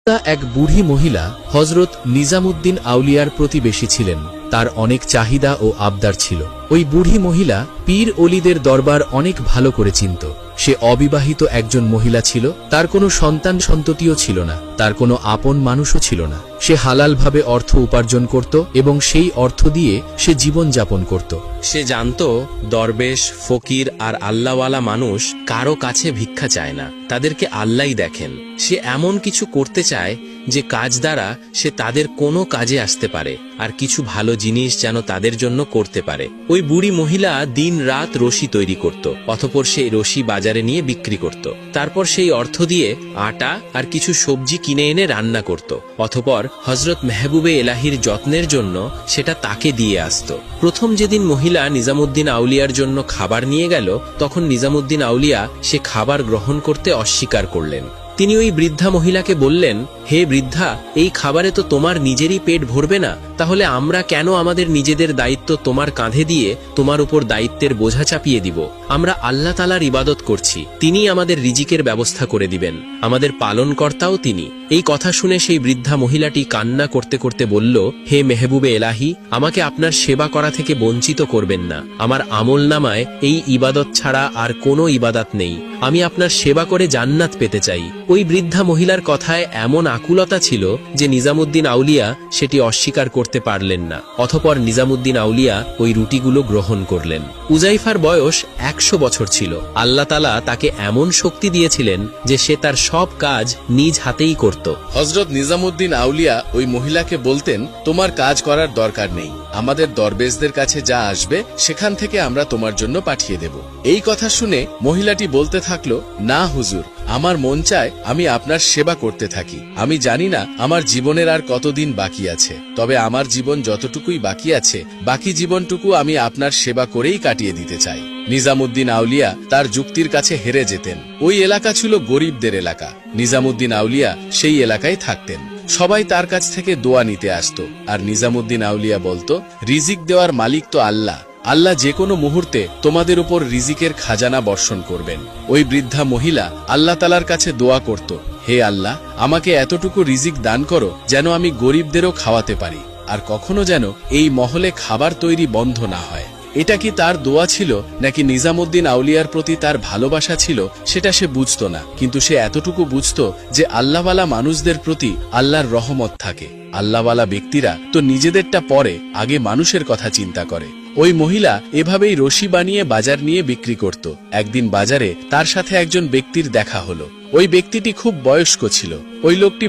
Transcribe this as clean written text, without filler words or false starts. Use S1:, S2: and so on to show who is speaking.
S1: এক বুড়ি মহিলা হজরত নিজামুদ্দিন আউলিয়ার প্রতিবেশী ছিলেন। তার অনেক চাহিদা ও আবদার ছিল। ওই বুড়ি মহিলা পীর অলিদের দরবার অনেক ভালো করে চিনত। সে অবিবাহিত একজন মহিলা ছিল। তার কোনো সন্তান সন্ততিও ছিল না। তার কোনো আপন মানুষও ছিল না। সে হালালভাবে অর্থ উপার্জন করত এবং সেই অর্থ দিয়ে সে জীবন যাপন করত।
S2: সে জানত দরবেশ, ফকির আর আল্লাহওয়ালা মানুষ কারো কাছে ভিক্ষা চায় না, তাদেরকে আল্লাহই দেখেন। সে এমন কিছু করতে চায় যে কাজ দ্বারা সে তাদের কোনো কাজে আসতে পারে আর কিছু ভালো জিনিস যেন তাদের জন্য করতে পারে। ওই বুড়ি মহিলা দিন রাত রশি তৈরি করত, অতঃপর সেই রশি বাজারে নিয়ে বিক্রি করত। তারপর সেই অর্থ দিয়ে আটা আর কিছু সবজি কিনে এনে রান্না করত। অতঃপর হজরত মেহবুবে এলাহির যত্নের জন্য সেটা তাকে দিয়ে আসত। প্রথম যেদিন মহিলা নিজামুদ্দিন আউলিয়ার জন্য খাবার নিয়ে গেল, তখন নিজামুদ্দিন আউলিয়া সে খাবার গ্রহণ করতে অস্বীকার করলেন। তিনি ওই বৃদ্ধা মহিলাকে বললেন, হে বৃদ্ধা, এই খাবারে তো তোমার নিজেরই পেট ভরবে না, তাহলে আমরা কেন আমাদের নিজেদের দায়িত্ব তোমার কাঁধে দিয়ে তোমার উপর দায়িত্বের বোঝা চাপিয়ে দিব? আমরা আল্লাহ তাআলার ইবাদত করছি, তিনি আমাদের রিজিকের ব্যবস্থা করে দিবেন, আমাদের পালনকর্তাও তিনি। এই কথা শুনে সেই বৃদ্ধা মহিলাটি কান্না করতে করতে বলল, হে মেহবুবে এলাহি, আমাকে আপনার সেবা করা থেকে বঞ্চিত করবেন না। আমার আমলনামায় এই ইবাদত ছাড়া আর কোনো ইবাদত নেই। আমি আপনার সেবা করে জান্নাত পেতে চাই। ওই বৃদ্ধা মহিলার কথায় এমন আকুলতা ছিল যে নিজামুদ্দিন আউলিয়া সেটি অস্বীকার করতে পারলেন না। অতঃপর নিজামুদ্দিন আউলিয়া ওই রুটিগুলো গ্রহণ করলেন। উজাইফার বয়স 100 বছর ছিল। আল্লাহ তাআলা তাকে এমন শক্তি দিয়েছিলেন যে সে তার সব কাজ নিজ হাতেই করত।
S3: হজরত নিজামুদ্দিন আউলিয়া ওই মহিলাকে বলতেন, তোমার কাজ করার দরকার নেই, আমাদের দরবেশদের কাছে যা আসবে সেখান থেকে আমরা তোমার জন্য পাঠিয়ে দেব। এই কথা শুনে মহিলাটি বলতে থাকলো, না হুজুর, আমার মন চায় আমি আপনার সেবা করতে থাকি। আমি জানি না আমার জীবনের আর কতদিন বাকি আছে, তবে আমার জীবন যতটুকুই বাকি আছে, বাকি জীবনটুকু আমি আপনার সেবা করেই কাটিয়ে দিতে চাই। নিজামুদ্দিন আউলিয়া তার যুক্তির কাছে হেরে যেতেন। ওই এলাকা ছিল গরিবদের এলাকা। নিজামুদ্দিন আউলিয়া সেই এলাকায় থাকতেন। সবাই তার কাছ থেকে দোয়া নিতে আসত, আর নিজামুদ্দিন আউলিয়া বলতো, রিজিক দেওয়ার মালিক তো আল্লাহ, আল্লাহ যে কোনো মুহূর্তে তোমাদের উপর রিজিকের খাজানা বর্ষণ করবেন। ওই বৃদ্ধা মহিলা আল্লাহ তাআলার কাছে দোয়া করত, হে আল্লাহ, আমাকে এতটুকু রিজিক দান করো যেন আমি গরিবদেরও খাওয়াতে পারি, আর কখনো যেন এই মহলে খাবার তৈরি বন্ধ না হয়। এটা কি তার দোয়া ছিল নাকি নিজামুদ্দিন আউলিয়ার প্রতি তার ভালোবাসা ছিল, সেটা সে বুঝত না। কিন্তু সে এতটুকু বুঝত যে আল্লাহওয়ালা মানুষদের প্রতি আল্লাহর রহমত থাকে। আল্লাহওয়ালা ব্যক্তিরা তো নিজেদেরটা পরে, আগে মানুষের কথা চিন্তা করে। ওই মহিলা এভাবেই রশি বানিয়ে বাজার নিয়ে বিক্রি করত। একদিন বাজারে তার সাথে একজন ব্যক্তির দেখা হলো। ওই ব্যক্তিটি খুব বয়স্ক ছিল। ওই লোকটি